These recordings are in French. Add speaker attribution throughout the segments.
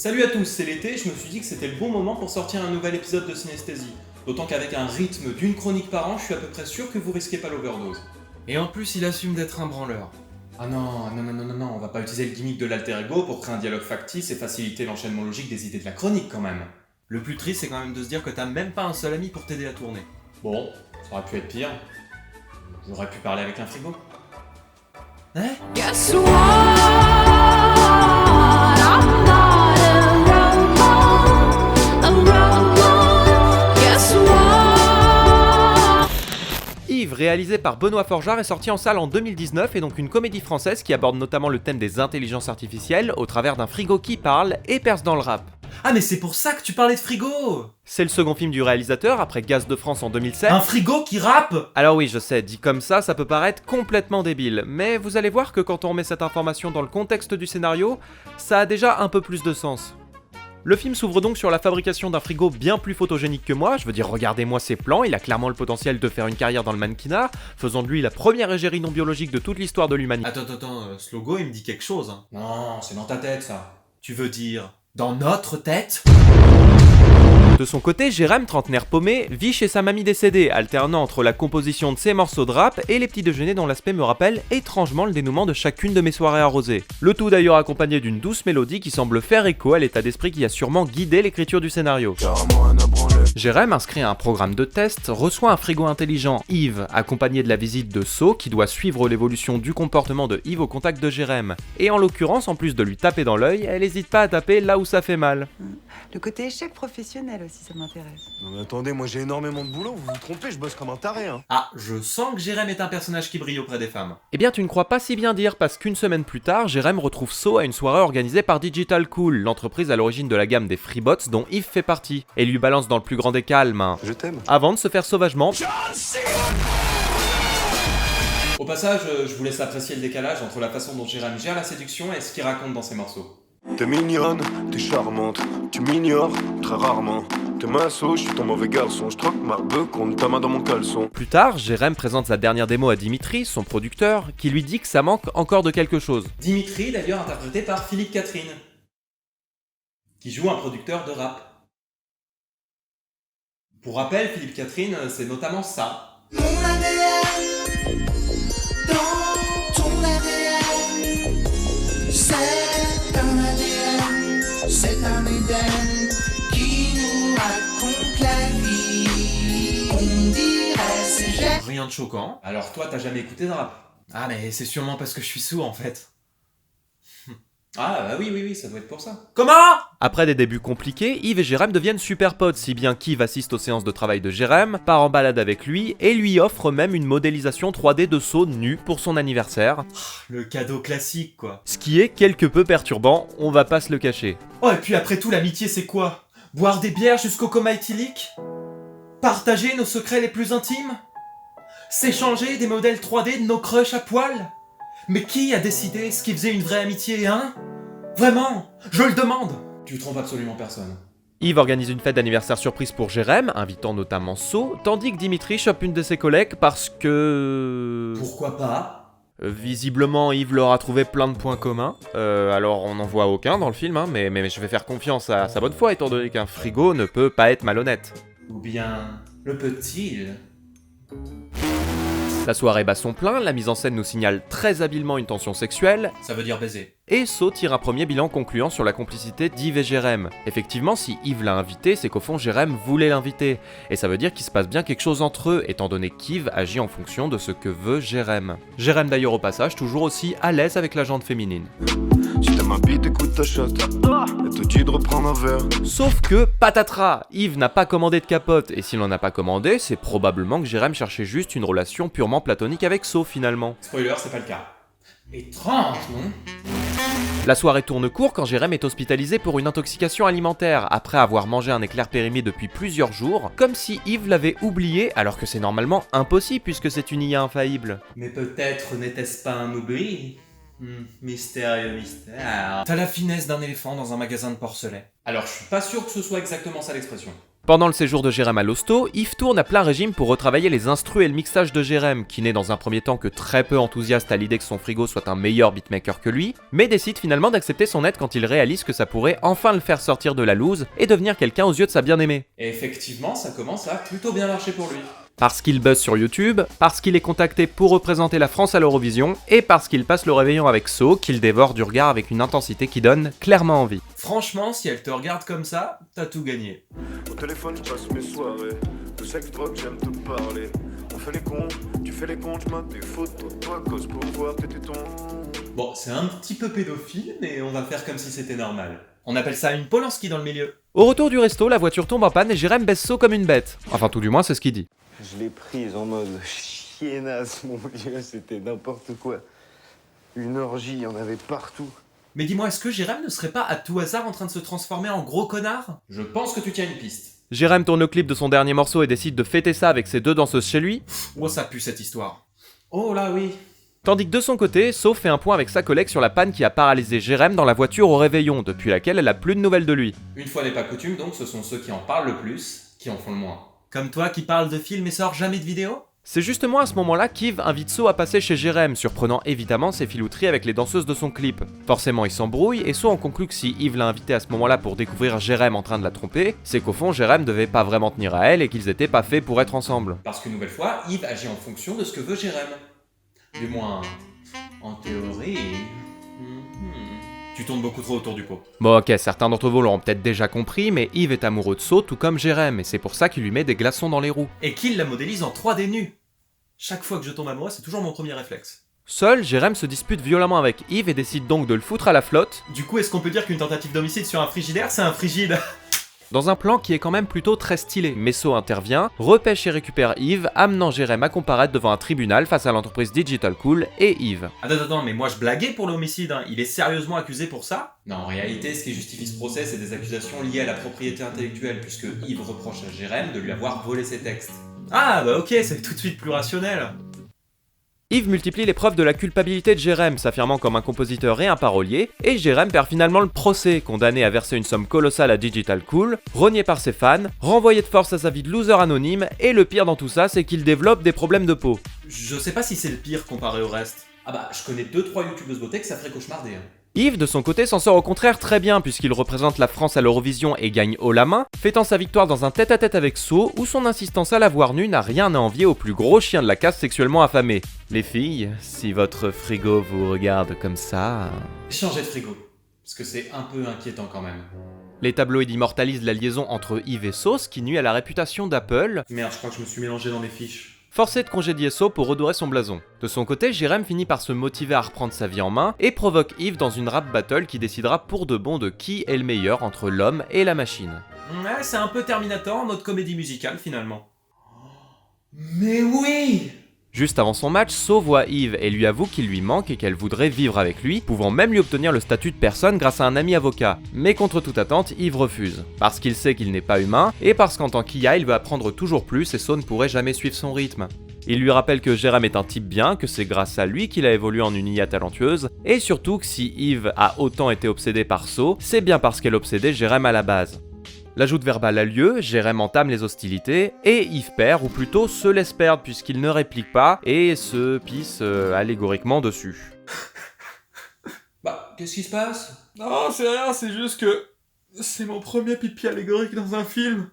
Speaker 1: Salut à tous, c'est l'été, je me suis dit que c'était le bon moment pour sortir un nouvel épisode de Synesthésie. D'autant qu'avec un rythme d'une chronique par an, je suis à peu près sûr que vous risquez pas l'overdose.
Speaker 2: Et en plus, il assume d'être un branleur.
Speaker 1: Ah non, on va pas utiliser le gimmick de l'alter ego pour créer un dialogue factice et faciliter l'enchaînement logique des idées de la chronique quand même.
Speaker 2: Le plus triste, c'est quand même de se dire que t'as même pas un seul ami pour t'aider à tourner.
Speaker 1: Bon, ça aurait pu être pire. J'aurais pu parler avec un frigo.
Speaker 2: Hein?
Speaker 3: Guess what? I'm not a robot. Guess what?
Speaker 4: Yves, réalisé par Benoît Forjard, est sorti en salle en 2019 et donc une comédie française qui aborde notamment le thème des intelligences artificielles au travers d'un frigo qui parle et perce dans le rap.
Speaker 2: Ah mais c'est pour ça que tu parlais de frigo!
Speaker 4: C'est le second film du réalisateur après Gaz de France en 2007.
Speaker 2: Un frigo qui rappe!
Speaker 4: Alors oui, je sais, dit comme ça peut paraître complètement débile, mais vous allez voir que quand on remet cette information dans le contexte du scénario, ça a déjà un peu plus de sens. Le film s'ouvre donc sur la fabrication d'un frigo bien plus photogénique que moi, je veux dire regardez-moi ses plans, il a clairement le potentiel de faire une carrière dans le mannequinat, faisant de lui la première égérie non biologique de toute l'histoire de l'humanité.
Speaker 2: Attends, ce logo il me dit quelque chose. Hein.
Speaker 1: Non, c'est dans ta tête ça.
Speaker 2: Tu veux dire dans notre tête?
Speaker 4: De son côté, Jérém, trentenaire paumé, vit chez sa mamie décédée, alternant entre la composition de ses morceaux de rap et les petits déjeuners dont l'aspect me rappelle étrangement le dénouement de chacune de mes soirées arrosées. Le tout d'ailleurs accompagné d'une douce mélodie qui semble faire écho à l'état d'esprit qui a sûrement guidé l'écriture du scénario. Jérém, inscrit à un programme de test, reçoit un frigo intelligent, Yves, accompagné de la visite de So, qui doit suivre l'évolution du comportement de Yves au contact de Jérém. Et en l'occurrence, en plus de lui taper dans l'œil, elle hésite pas à taper là où ça fait mal.
Speaker 5: Le côté échec professionnel aussi, ça m'intéresse.
Speaker 6: Non mais attendez, moi j'ai énormément de boulot, vous vous trompez, je bosse comme un taré hein.
Speaker 2: Ah, je sens que Jérém est un personnage qui brille auprès des femmes.
Speaker 4: Eh bien, tu ne crois pas si bien dire, parce qu'une semaine plus tard, Jérém retrouve So à une soirée organisée par Digital Cool, l'entreprise à l'origine de la gamme des Freebots dont Yves fait partie, et lui balance dans le plus grand des calmes un
Speaker 6: Je t'aime.
Speaker 4: avant de se faire sauvagement
Speaker 1: Au passage, je vous laisse apprécier le décalage entre la façon dont Jérém gère la séduction et ce qu'il raconte dans ses morceaux.
Speaker 6: T'es mignonne, t'es charmante, tu m'ignores très rarement. T'es masso, je suis ton mauvais garçon, je troque ma beuh contre ta main dans mon caleçon.
Speaker 4: Plus tard, Jérém présente sa dernière démo à Dimitri, son producteur, qui lui dit que ça manque encore de quelque chose.
Speaker 1: Dimitri, d'ailleurs interprété par Philippe Catherine, qui joue un producteur de rap. Pour rappel, Philippe Catherine, c'est notamment ça.
Speaker 7: Mon ADN, dans ton ADN, c'est un ADN, c'est un Éden qui nous raconte la vie. On dirait c'est génial.
Speaker 2: Rien de choquant.
Speaker 1: Alors toi, t'as jamais écouté de rap?
Speaker 2: Ah mais c'est sûrement parce que je suis sourd en fait.
Speaker 1: Ah bah oui, ça doit être pour ça.
Speaker 2: Comment?
Speaker 4: Après des débuts compliqués, Yves et Jérém deviennent super potes, si bien qu'Yves assiste aux séances de travail de Jérém, part en balade avec lui, et lui offre même une modélisation 3D de So nu pour son anniversaire.
Speaker 2: Le cadeau classique quoi.
Speaker 4: Ce qui est quelque peu perturbant, on va pas se le cacher.
Speaker 2: Oh et puis après tout l'amitié c'est quoi? Boire des bières jusqu'au coma éthylique? Partager nos secrets les plus intimes? S'échanger des modèles 3D de nos crushs à poil? Mais qui a décidé ce qui faisait une vraie amitié, hein? Vraiment, je le demande!
Speaker 1: Tu trompes absolument personne.
Speaker 4: Yves organise une fête d'anniversaire surprise pour Jérém, invitant notamment So, tandis que Dimitri chope une de ses collègues parce que...
Speaker 1: Pourquoi pas?
Speaker 4: Visiblement, Yves leur a trouvé plein de points communs. Alors on n'en voit aucun dans le film, hein, mais je vais faire confiance à sa bonne foi, étant donné qu'un frigo ne peut pas être malhonnête.
Speaker 1: Ou bien, le peut-il?
Speaker 4: La soirée bat son plein, la mise en scène nous signale très habilement une tension sexuelle,
Speaker 2: Ça veut dire baiser.
Speaker 4: et So tire un premier bilan concluant sur la complicité d'Yves et Jérém. Effectivement, si Yves l'a invité, c'est qu'au fond Jérém voulait l'inviter, et ça veut dire qu'il se passe bien quelque chose entre eux, étant donné qu'Yves agit en fonction de ce que veut Jérém. Jérém d'ailleurs au passage, toujours aussi à l'aise avec la jante féminine.
Speaker 6: Si t'aimes ma bite, écoute ta chatte. Elle te dit de reprendre un verre.
Speaker 4: Sauf que, patatras, Yves n'a pas commandé de capote, et s'il en a pas commandé, c'est probablement que Jérém cherchait juste une relation purement platonique avec So finalement.
Speaker 1: Spoiler, c'est pas le cas. Étrange, non?
Speaker 4: La soirée tourne court quand Jérém est hospitalisé pour une intoxication alimentaire, après avoir mangé un éclair périmé depuis plusieurs jours, comme si Yves l'avait oublié, alors que c'est normalement impossible puisque c'est une IA infaillible.
Speaker 1: Mais peut-être n'était-ce pas un oubli? Mystérieux mystère.
Speaker 2: T'as la finesse d'un éléphant dans un magasin de porcelain.
Speaker 1: Alors je suis pas sûr que ce soit exactement ça l'expression.
Speaker 4: Pendant le séjour de Jérém à l'hosto, Yves tourne à plein régime pour retravailler les instrus et le mixage de Jérém, qui n'est dans un premier temps que très peu enthousiaste à l'idée que son frigo soit un meilleur beatmaker que lui, mais décide finalement d'accepter son aide quand il réalise que ça pourrait enfin le faire sortir de la loose et devenir quelqu'un aux yeux de sa bien-aimée.
Speaker 1: Et effectivement, ça commence à plutôt bien marcher pour lui.
Speaker 4: Parce qu'il buzz sur YouTube, parce qu'il est contacté pour représenter la France à l'Eurovision, et parce qu'il passe le réveillon avec So, qu'il dévore du regard avec une intensité qui donne clairement envie.
Speaker 2: Franchement, si elle te regarde comme ça, t'as tout gagné.
Speaker 6: Au téléphone, je passe mes soirées. De sexe, drogue, j'aime te parler. On fait les cons, tu fais les cons, je mate des photos de toi, cause pour voir tes tétons.
Speaker 1: Bon, c'est un petit peu pédophile, mais on va faire comme si c'était normal.
Speaker 2: On appelle ça une Polanski dans le milieu.
Speaker 4: Au retour du resto, la voiture tombe en panne et Jérém baisse So comme une bête. Enfin, tout du moins, c'est ce qu'il dit.
Speaker 8: Je l'ai prise en mode chiennasse, mon Dieu, c'était n'importe quoi. Une orgie, il y en avait partout.
Speaker 2: Mais dis-moi, est-ce que Jérém ne serait pas à tout hasard en train de se transformer en gros connard?
Speaker 1: Je pense que tu tiens une piste.
Speaker 4: Jérém tourne le clip de son dernier morceau et décide de fêter ça avec ses 2 danseuses chez lui.
Speaker 2: Oh, ça pue cette histoire.
Speaker 1: Oh là oui.
Speaker 4: Tandis que de son côté, So fait un point avec sa collègue sur la panne qui a paralysé Jérém dans la voiture au réveillon, depuis laquelle elle a plus de nouvelles de lui.
Speaker 1: Une fois n'est pas coutume, donc ce sont ceux qui en parlent le plus qui en font le moins.
Speaker 2: Comme toi qui parle de films et sort jamais de vidéo?
Speaker 4: C'est justement à ce moment-là qu'Yves invite So à passer chez Jérém, surprenant évidemment ses filouteries avec les danseuses de son clip. Forcément il s'embrouille et So en conclut que si Yves l'a invité à ce moment-là pour découvrir Jérém en train de la tromper, c'est qu'au fond Jérém devait pas vraiment tenir à elle et qu'ils étaient pas faits pour être ensemble.
Speaker 1: Parce qu'une nouvelle fois, Yves agit en fonction de ce que veut Jérém. Du moins, en théorie...
Speaker 2: Tu tournes beaucoup trop autour du pot.
Speaker 4: Bon ok, certains d'entre vous l'auront peut-être déjà compris, mais Yves est amoureux de So tout comme Jérém, et c'est pour ça qu'il lui met des glaçons dans les roues.
Speaker 2: Et qu'il la modélise en 3D nu. Chaque fois que je tombe amoureux, c'est toujours mon premier réflexe.
Speaker 4: Seul, Jérém se dispute violemment avec Yves et décide donc de le foutre à la flotte,
Speaker 2: Du coup, est-ce qu'on peut dire qu'une tentative d'homicide sur un frigidaire, c'est un frigide?
Speaker 4: dans un plan qui est quand même plutôt très stylé. Mais So intervient, repêche et récupère Yves, amenant Jérém à comparaître devant un tribunal face à l'entreprise Digital Cool et Yves.
Speaker 2: Attends, mais moi je blaguais pour l'homicide, hein. Il est sérieusement accusé pour ça?
Speaker 1: Non, en réalité, ce qui justifie ce procès, c'est des accusations liées à la propriété intellectuelle, puisque Yves reproche à Jérém de lui avoir volé ses textes.
Speaker 2: Ah bah ok, c'est tout de suite plus rationnel.
Speaker 4: Yves multiplie les preuves de la culpabilité de Jérém, s'affirmant comme un compositeur et un parolier, et Jérém perd finalement le procès, condamné à verser une somme colossale à Digital Cool, renié par ses fans, renvoyé de force à sa vie de loser anonyme, et le pire dans tout ça, c'est qu'il développe des problèmes de peau.
Speaker 2: Je sais pas si c'est le pire comparé au reste.
Speaker 1: Ah bah, je connais 2-3 youtubeuses beauté que ça ferait cauchemarder. Hein.
Speaker 4: Yves, de son côté, s'en sort au contraire très bien puisqu'il représente la France à l'Eurovision et gagne haut la main, fêtant sa victoire dans un tête-à-tête avec So où son insistance à la voir nue n'a rien à envier au plus gros chien de la casse sexuellement affamé. Les filles, si votre frigo vous regarde comme ça...
Speaker 1: Changez de frigo, parce que c'est un peu inquiétant quand même.
Speaker 4: Les tabloïds immortalisent la liaison entre Yves et So, ce qui nuit à la réputation d'Apple,
Speaker 2: Merde, je crois que je me suis mélangé dans les fiches.
Speaker 4: forcé de congédier So pour redorer son blason. De son côté, Jérém finit par se motiver à reprendre sa vie en main et provoque Yves dans une rap battle qui décidera pour de bon de qui est le meilleur entre l'homme et la machine.
Speaker 2: Ouais, c'est un peu Terminator en mode comédie musicale finalement.
Speaker 1: Mais oui!
Speaker 4: Juste avant son match, So voit Yves et lui avoue qu'il lui manque et qu'elle voudrait vivre avec lui, pouvant même lui obtenir le statut de personne grâce à un ami avocat. Mais contre toute attente, Yves refuse, parce qu'il sait qu'il n'est pas humain, et parce qu'en tant qu'IA, il veut apprendre toujours plus et So ne pourrait jamais suivre son rythme. Il lui rappelle que Jérém est un type bien, que c'est grâce à lui qu'il a évolué en une IA talentueuse, et surtout que si Yves a autant été obsédé par So, c'est bien parce qu'elle obsédait Jérém à la base. La joute verbale a lieu, Jérém entame les hostilités, et Yves perd, ou plutôt se laisse perdre puisqu'il ne réplique pas, et se pisse allégoriquement dessus.
Speaker 1: Bah, qu'est-ce qui se passe?
Speaker 2: Non, c'est rien, c'est juste que... c'est mon premier pipi allégorique dans un film.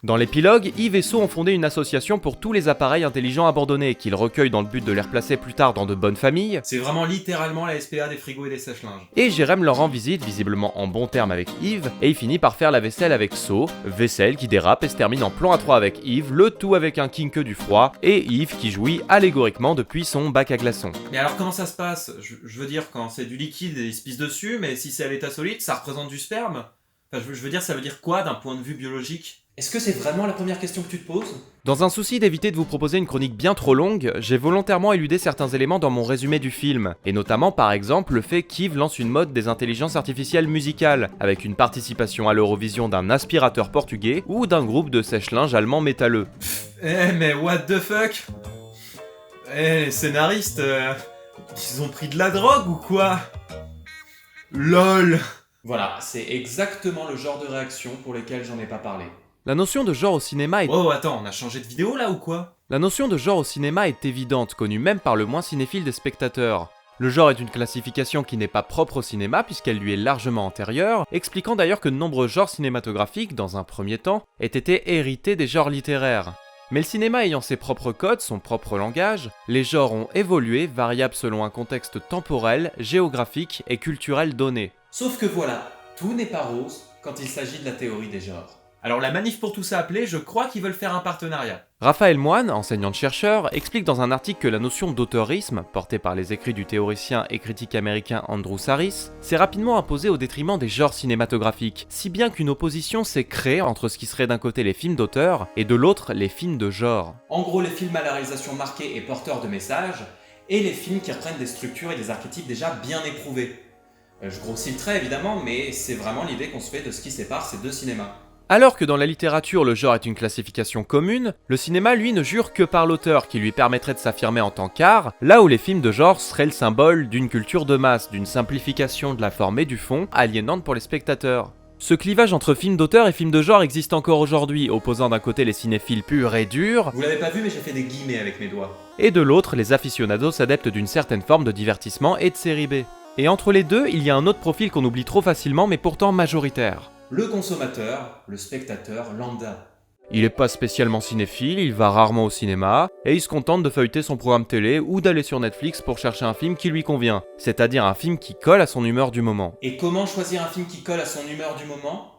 Speaker 4: Dans l'épilogue, Yves et So ont fondé une association pour tous les appareils intelligents abandonnés, qu'ils recueillent dans le but de les replacer plus tard dans de bonnes familles,
Speaker 2: C'est vraiment littéralement la SPA des frigos et des sèche-linges.
Speaker 4: et Jérém leur rend visite, visiblement en bon terme avec Yves, et il finit par faire la vaisselle avec So, vaisselle qui dérape et se termine en plan à 3 avec Yves, le tout avec un king que du froid, et Yves qui jouit allégoriquement depuis son bac à glaçons.
Speaker 2: Mais alors comment ça se passe? Je veux dire, quand c'est du liquide et il se pisse dessus, mais si c'est à l'état solide, ça représente du sperme? Enfin, je veux dire, ça veut dire quoi d'un point de vue biologique?
Speaker 1: Est-ce que c'est vraiment la première question que tu te poses?
Speaker 4: Dans un souci d'éviter de vous proposer une chronique bien trop longue, j'ai volontairement éludé certains éléments dans mon résumé du film, et notamment par exemple le fait qu'Yves lance une mode des intelligences artificielles musicales, avec une participation à l'Eurovision d'un aspirateur portugais ou d'un groupe de sèche-linge allemand métalleux.
Speaker 2: Eh mais what the fuck? Eh les scénaristes, ils ont pris de la drogue ou quoi? LOL.
Speaker 1: Voilà, c'est exactement le genre de réaction pour lesquelles j'en ai pas parlé.
Speaker 4: La notion de genre au cinéma est...
Speaker 2: Oh, attends, on a changé de vidéo là ou quoi?
Speaker 4: La notion de genre au cinéma est évidente, connue même par le moins cinéphile des spectateurs. Le genre est une classification qui n'est pas propre au cinéma puisqu'elle lui est largement antérieure, expliquant d'ailleurs que de nombreux genres cinématographiques, dans un premier temps, aient été hérités des genres littéraires. Mais le cinéma ayant ses propres codes, son propre langage, les genres ont évolué, variables selon un contexte temporel, géographique et culturel donné.
Speaker 1: Sauf que voilà, tout n'est pas rose quand il s'agit de la théorie des genres.
Speaker 2: Alors la manif pour tous appelée, je crois qu'ils veulent faire un partenariat.
Speaker 4: Raphaël Moine, enseignant-chercheur, explique dans un article que la notion d'auteurisme, portée par les écrits du théoricien et critique américain Andrew Sarris, s'est rapidement imposée au détriment des genres cinématographiques, si bien qu'une opposition s'est créée entre ce qui serait d'un côté les films d'auteur et de l'autre les films de genre.
Speaker 1: En gros, les films à la réalisation marquée et porteurs de messages, et les films qui reprennent des structures et des archétypes déjà bien éprouvés. Je grossis le trait évidemment, mais c'est vraiment l'idée qu'on se fait de ce qui sépare ces deux cinémas.
Speaker 4: Alors que dans la littérature le genre est une classification commune, le cinéma lui ne jure que par l'auteur qui lui permettrait de s'affirmer en tant qu'art, là où les films de genre seraient le symbole d'une culture de masse, d'une simplification de la forme et du fond, aliénante pour les spectateurs. Ce clivage entre films d'auteur et films de genre existe encore aujourd'hui, opposant d'un côté les cinéphiles purs et durs,
Speaker 1: Vous l'avez pas vu mais j'ai fait des guillemets avec mes doigts.
Speaker 4: et de l'autre les aficionados adeptes d'une certaine forme de divertissement et de série B. Et entre les deux, il y a un autre profil qu'on oublie trop facilement mais pourtant majoritaire.
Speaker 1: Le consommateur, le spectateur lambda.
Speaker 4: Il est pas spécialement cinéphile, il va rarement au cinéma, et il se contente de feuilleter son programme télé ou d'aller sur Netflix pour chercher un film qui lui convient, c'est-à-dire un film qui colle à son humeur du moment.
Speaker 1: Et comment choisir un film qui colle à son humeur du moment?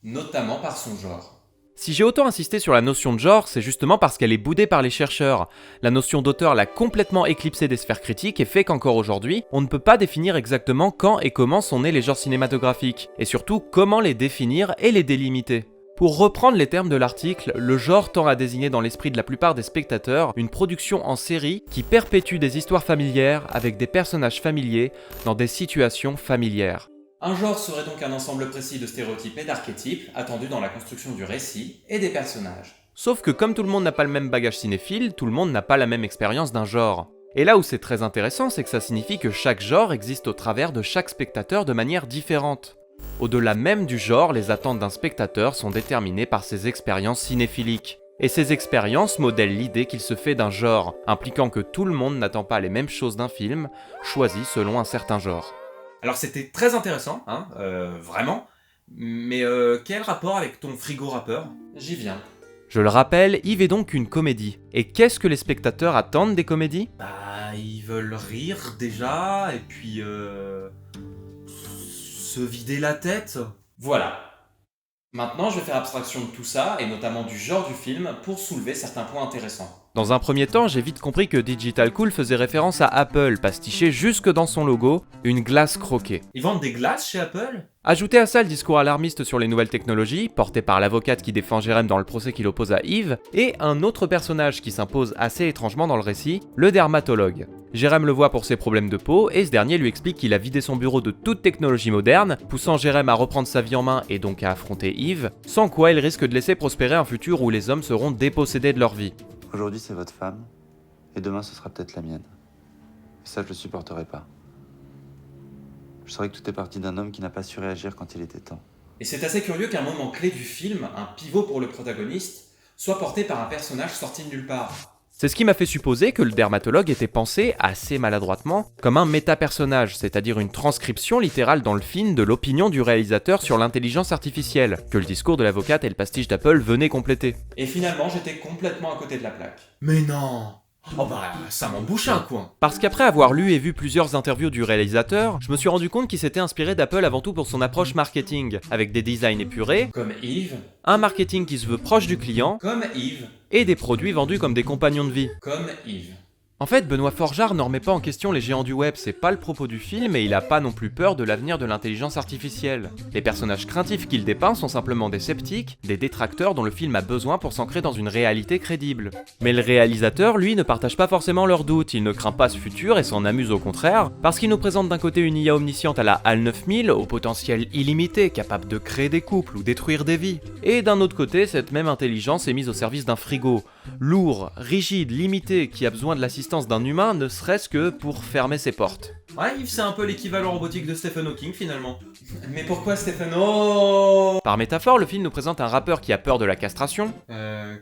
Speaker 1: Notamment par son genre.
Speaker 4: Si j'ai autant insisté sur la notion de genre, c'est justement parce qu'elle est boudée par les chercheurs. La notion d'auteur l'a complètement éclipsée des sphères critiques et fait qu'encore aujourd'hui, on ne peut pas définir exactement quand et comment sont nés les genres cinématographiques, et surtout comment les définir et les délimiter. Pour reprendre les termes de l'article, le genre tend à désigner dans l'esprit de la plupart des spectateurs une production en série qui perpétue des histoires familières avec des personnages familiers dans des situations familières.
Speaker 1: Un genre serait donc un ensemble précis de stéréotypes et d'archétypes attendus dans la construction du récit et des personnages.
Speaker 4: Sauf que comme tout le monde n'a pas le même bagage cinéphile, tout le monde n'a pas la même expérience d'un genre. Et là où c'est très intéressant, c'est que ça signifie que chaque genre existe au travers de chaque spectateur de manière différente. Au-delà même du genre, les attentes d'un spectateur sont déterminées par ses expériences cinéphiliques. Et ces expériences modèlent l'idée qu'il se fait d'un genre, impliquant que tout le monde n'attend pas les mêmes choses d'un film, choisi selon un certain genre.
Speaker 2: Alors c'était très intéressant, hein, vraiment. Mais quel rapport avec ton frigo rappeur?
Speaker 1: J'y viens.
Speaker 4: Je le rappelle, Yves est donc une comédie. Et qu'est-ce que les spectateurs attendent des comédies ?
Speaker 2: Bah, ils veulent rire déjà, et puis se vider la tête.
Speaker 1: Voilà. Maintenant, je vais faire abstraction de tout ça, et notamment du genre du film, pour soulever certains points intéressants.
Speaker 4: Dans un premier temps, j'ai vite compris que Digital Cool faisait référence à Apple, pastiché jusque dans son logo, une glace croquée.
Speaker 2: Ils vendent des glaces chez Apple?
Speaker 4: Ajoutez à ça le discours alarmiste sur les nouvelles technologies, porté par l'avocate qui défend Jérém dans le procès qu'il oppose à Yves, et un autre personnage qui s'impose assez étrangement dans le récit, le dermatologue. Jérém le voit pour ses problèmes de peau, et ce dernier lui explique qu'il a vidé son bureau de toute technologie moderne, poussant Jérém à reprendre sa vie en main et donc à affronter Yves, sans quoi il risque de laisser prospérer un futur où les hommes seront dépossédés de leur vie.
Speaker 9: Aujourd'hui, c'est votre femme, et demain, ce sera peut-être la mienne. Et ça, je le supporterai pas. Je saurais que tout est parti d'un homme qui n'a pas su réagir quand il était temps.
Speaker 1: Et c'est assez curieux qu'un moment clé du film, un pivot pour le protagoniste, soit porté par un personnage sorti de nulle part.
Speaker 4: C'est ce qui m'a fait supposer que le dermatologue était pensé, assez maladroitement, comme un méta-personnage, c'est-à-dire une transcription littérale dans le film de l'opinion du réalisateur sur l'intelligence artificielle, que le discours de l'avocate et le pastiche d'Apple venaient compléter.
Speaker 1: Et finalement, j'étais complètement à côté de la plaque.
Speaker 2: Mais non! Oh bah, ça m'en bouche un coin.
Speaker 4: Parce qu'après avoir lu et vu plusieurs interviews du réalisateur, je me suis rendu compte qu'il s'était inspiré d'Apple avant tout pour son approche marketing, avec des designs épurés,
Speaker 1: Comme Yves,
Speaker 4: un marketing qui se veut proche du client,
Speaker 1: comme Yves,
Speaker 4: et des produits vendus comme des compagnons de vie.
Speaker 1: comme Yves.
Speaker 4: En fait, Benoît Forjard ne remet pas en question les géants du web, c'est pas le propos du film et il a pas non plus peur de l'avenir de l'intelligence artificielle. Les personnages craintifs qu'il dépeint sont simplement des sceptiques, des détracteurs dont le film a besoin pour s'ancrer dans une réalité crédible. Mais le réalisateur, lui, ne partage pas forcément leurs doutes, il ne craint pas ce futur et s'en amuse au contraire, parce qu'il nous présente d'un côté une IA omnisciente à la HAL 9000, au potentiel illimité, capable de créer des couples ou détruire des vies. Et d'un autre côté, cette même intelligence est mise au service d'un frigo, lourd, rigide, limité, qui a besoin de l'assistance d'un humain ne serait-ce que pour fermer ses portes.
Speaker 2: Ouais, Yves, c'est un peu l'équivalent robotique de Stephen Hawking finalement.
Speaker 1: Mais pourquoi Stephen Oh
Speaker 4: Par métaphore, le film nous présente un rappeur qui a peur de la castration.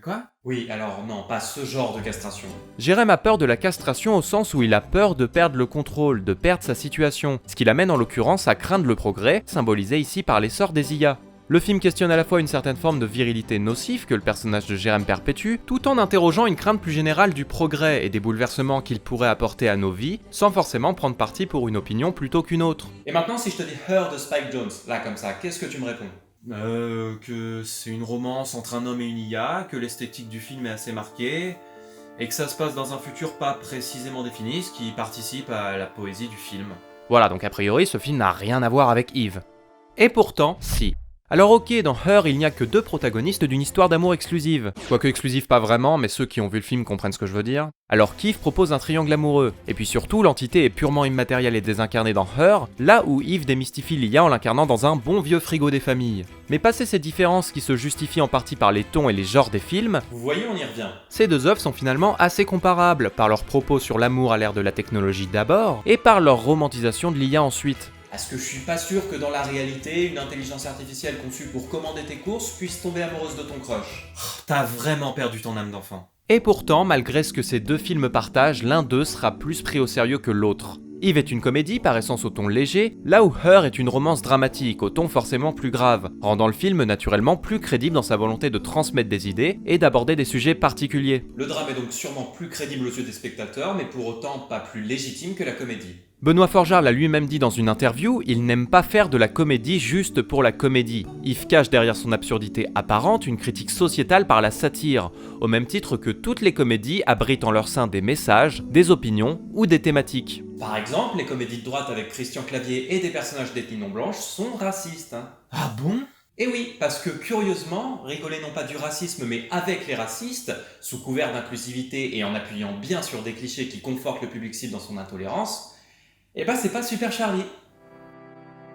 Speaker 2: Quoi?
Speaker 1: Oui, alors non, pas ce genre de castration.
Speaker 4: Jérém a peur de la castration au sens où il a peur de perdre le contrôle, de perdre sa situation, ce qui l'amène en l'occurrence à craindre le progrès, symbolisé ici par l'essor des IA. Le film questionne à la fois une certaine forme de virilité nocive que le personnage de Jérém perpétue, tout en interrogeant une crainte plus générale du progrès et des bouleversements qu'il pourrait apporter à nos vies, sans forcément prendre parti pour une opinion plutôt qu'une autre.
Speaker 1: Et maintenant, si je te dis Her de Spike Jonze, là comme ça, qu'est-ce que tu me réponds?
Speaker 2: Que c'est une romance entre un homme et une IA, que l'esthétique du film est assez marquée, et que ça se passe dans un futur pas précisément défini, ce qui participe à la poésie du film.
Speaker 4: Voilà, donc a priori ce film n'a rien à voir avec Yves. Et pourtant, si. Alors ok, dans Her, il n'y a que 2 protagonistes d'une histoire d'amour exclusive. Quoique exclusive pas vraiment, mais ceux qui ont vu le film comprennent ce que je veux dire. Alors Yves propose un triangle amoureux. Et puis surtout, l'entité est purement immatérielle et désincarnée dans Her, là où Yves démystifie l'IA en l'incarnant dans un bon vieux frigo des familles. Mais passé ces différences qui se justifient en partie par les tons et les genres des films,
Speaker 1: Vous voyez, on y revient.
Speaker 4: ces 2 œuvres sont finalement assez comparables, par leurs propos sur l'amour à l'ère de la technologie d'abord, et par leur romantisation de l'IA ensuite.
Speaker 1: Est-ce que je suis pas sûr que dans la réalité, une intelligence artificielle conçue pour commander tes courses puisse tomber amoureuse de ton crush?
Speaker 2: T'as vraiment perdu ton âme d'enfant.
Speaker 4: Et pourtant, malgré ce que ces 2 films partagent, l'un d'eux sera plus pris au sérieux que l'autre. Yves est une comédie par essence au ton léger, là où Her est une romance dramatique au ton forcément plus grave, rendant le film naturellement plus crédible dans sa volonté de transmettre des idées et d'aborder des sujets particuliers.
Speaker 1: Le drame est donc sûrement plus crédible aux yeux des spectateurs, mais pour autant pas plus légitime que la comédie.
Speaker 4: Benoît Forgeard l'a lui-même dit dans une interview, il n'aime pas faire de la comédie juste pour la comédie. Yves cache derrière son absurdité apparente une critique sociétale par la satire, au même titre que toutes les comédies abritent en leur sein des messages, des opinions ou des thématiques.
Speaker 1: Par exemple, les comédies de droite avec Christian Clavier et des personnages d'ethnie non blanche sont racistes.
Speaker 2: Ah bon?
Speaker 1: Et oui, parce que curieusement, rigoler non pas du racisme mais avec les racistes, sous couvert d'inclusivité et en appuyant bien sur des clichés qui confortent le public cible dans son intolérance, eh ben c'est pas Super Charlie.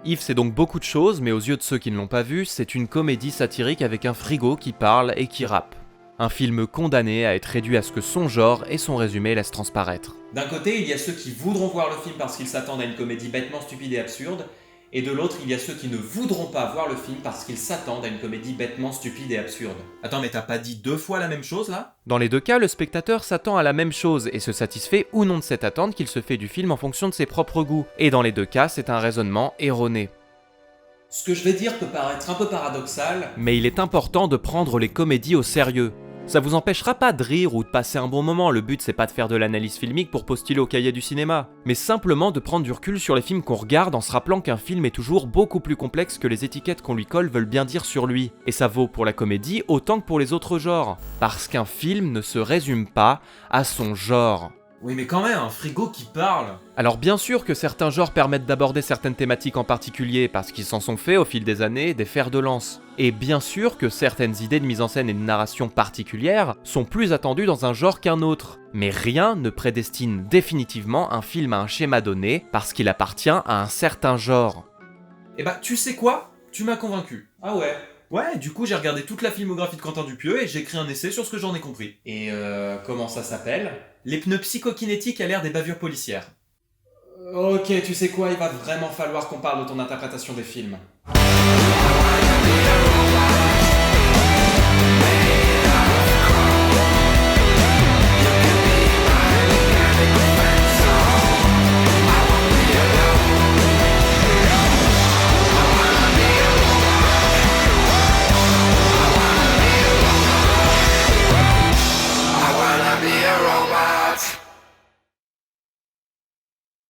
Speaker 4: Yves c'est donc beaucoup de choses, mais aux yeux de ceux qui ne l'ont pas vu, c'est une comédie satirique avec un frigo qui parle et qui rappe. Un film condamné à être réduit à ce que son genre et son résumé laissent transparaître.
Speaker 1: D'un côté, il y a ceux qui voudront voir le film parce qu'ils s'attendent à une comédie bêtement stupide et absurde, et de l'autre, il y a ceux qui ne voudront pas voir le film parce qu'ils s'attendent à une comédie bêtement stupide et absurde.
Speaker 2: Attends, mais t'as pas dit 2 fois la même chose là?
Speaker 4: Dans les 2 cas, le spectateur s'attend à la même chose et se satisfait ou non de cette attente qu'il se fait du film en fonction de ses propres goûts. Et dans les 2 cas, c'est un raisonnement erroné.
Speaker 1: Ce que je vais dire peut paraître un peu paradoxal,
Speaker 4: Mais il est important de prendre les comédies au sérieux. Ça vous empêchera pas de rire ou de passer un bon moment, le but c'est pas de faire de l'analyse filmique pour postuler au cahier du cinéma, mais simplement de prendre du recul sur les films qu'on regarde en se rappelant qu'un film est toujours beaucoup plus complexe que les étiquettes qu'on lui colle veulent bien dire sur lui. Et ça vaut pour la comédie autant que pour les autres genres, parce qu'un film ne se résume pas à son genre.
Speaker 2: Oui mais quand même, un frigo qui parle.
Speaker 4: Alors bien sûr que certains genres permettent d'aborder certaines thématiques en particulier, parce qu'ils s'en sont faits au fil des années des fers de lance. Et bien sûr que certaines idées de mise en scène et de narration particulières sont plus attendues dans un genre qu'un autre. Mais rien ne prédestine définitivement un film à un schéma donné, parce qu'il appartient à un certain genre.
Speaker 2: Eh bah tu sais quoi? Tu m'as convaincu.
Speaker 1: ah ouais.
Speaker 2: Ouais, du coup j'ai regardé toute la filmographie de Quentin Dupieux et j'ai écrit un essai sur ce que j'en ai compris.
Speaker 1: Et comment ça s'appelle?
Speaker 2: Les pneus psychokinétiques à l'ère des bavures policières.
Speaker 1: Ok, tu sais quoi, il va vraiment falloir qu'on parle de ton interprétation des films.